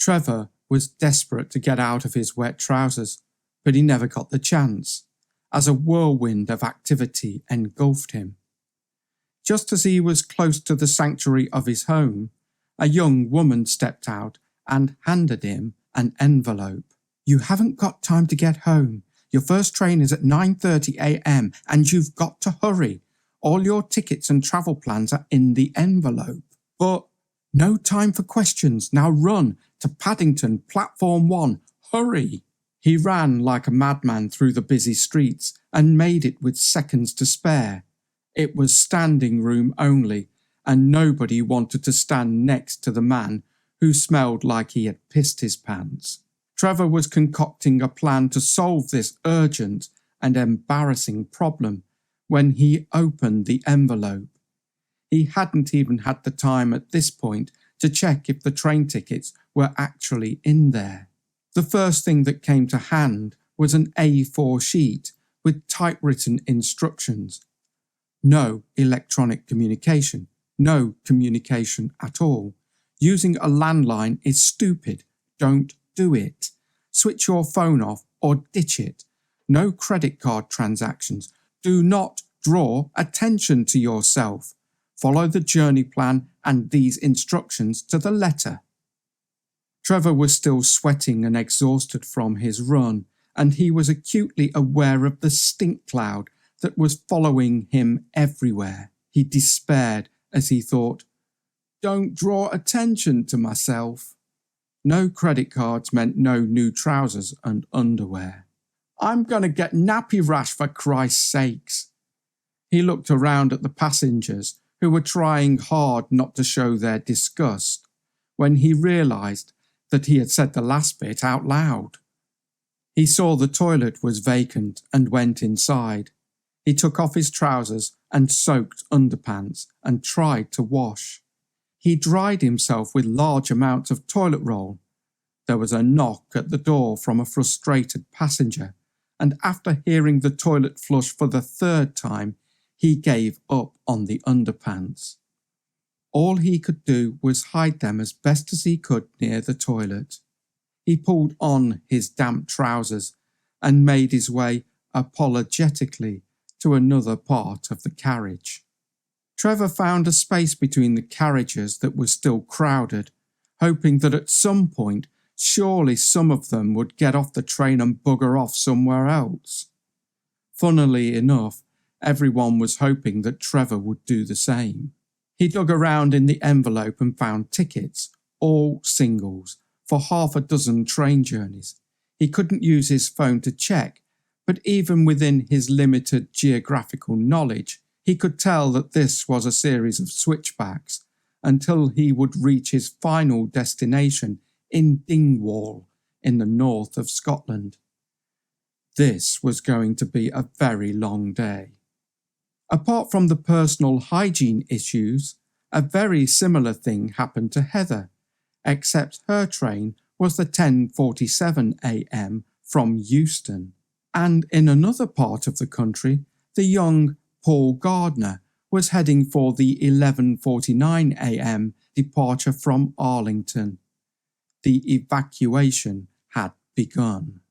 Trevor was desperate to get out of his wet trousers, but he never got the chance, as a whirlwind of activity engulfed him. Just as he was close to the sanctuary of his home, a young woman stepped out and handed him an envelope. "You haven't got time to get home. Your first train is at 9:30 a.m. and you've got to hurry. All your tickets and travel plans are in the envelope. But no time for questions. Now run to Paddington, Platform 1. Hurry!" He ran like a madman through the busy streets and made it with seconds to spare. It was standing room only, and nobody wanted to stand next to the man who smelled like he had pissed his pants. Trevor was concocting a plan to solve this urgent and embarrassing problem when he opened the envelope. He hadn't even had the time at this point to check if the train tickets were actually in there. The first thing that came to hand was an A4 sheet with typewritten instructions. No electronic communication. No communication at all. Using a landline is stupid. Don't do it. Switch your phone off or ditch it. No credit card transactions. Do not draw attention to yourself. Follow the journey plan and these instructions to the letter. Trevor was still sweating and exhausted from his run, and he was acutely aware of the stink cloud that was following him everywhere. He despaired as he thought, "Don't draw attention to myself." No credit cards meant no new trousers and underwear. "I'm going to get nappy rash for Christ's sakes." He looked around at the passengers who were trying hard not to show their disgust when he realised that he had said the last bit out loud. He saw the toilet was vacant and went inside. He took off his trousers and soaked underpants and tried to wash. He dried himself with large amounts of toilet roll. There was a knock at the door from a frustrated passenger, and after hearing the toilet flush for the third time, he gave up on the underpants. All he could do was hide them as best as he could near the toilet. He pulled on his damp trousers and made his way apologetically to another part of the carriage. Trevor found a space between the carriages that was still crowded, hoping that at some point surely some of them would get off the train and bugger off somewhere else. Funnily enough, everyone was hoping that Trevor would do the same. He dug around in the envelope and found tickets, all singles, for 6 train journeys. He couldn't use his phone to check, but even within his limited geographical knowledge, he could tell that this was a series of switchbacks until he would reach his final destination in Dingwall in the north of Scotland. This was going to be a very long day. Apart from the personal hygiene issues, a very similar thing happened to Heather, except her train was the 10:47 a.m. from Euston. And in another part of the country, the young Paul Gardner was heading for the 11:49 a.m. departure from Arlington. The evacuation had begun.